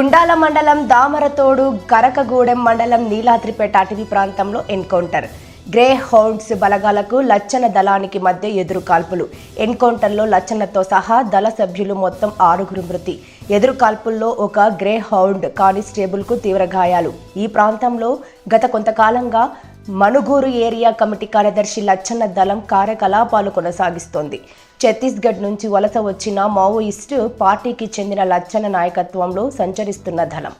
గుండాల మండలం దామరతోడు కరకగూడెం మండలం నీలాద్రిపేట అటవీ ప్రాంతంలో ఎన్కౌంటర్. గ్రే హౌండ్స్ బలగాలకు లచ్చన దళానికి మధ్య ఎదురు కాల్పులు. ఎన్కౌంటర్లో లచ్చనతో సహా దళ సభ్యులు మొత్తం 6 మృతి. ఎదురు కాల్పుల్లో ఒక గ్రే హౌండ్ కానిస్టేబుల్కు తీవ్ర గాయాలు. ఈ ప్రాంతంలో గత కొంతకాలంగా మనుగూరు ఏరియా కమిటీ కార్యదర్శి లచ్చన్న దళం కార్యకలాపాలు కొనసాగిస్తోంది. ఛత్తీస్గఢ్ నుంచి వలస వచ్చిన మావోయిస్టు పార్టీకి చెందిన లచ్చన్న నాయకత్వంలో సంచరిస్తున్న దళం.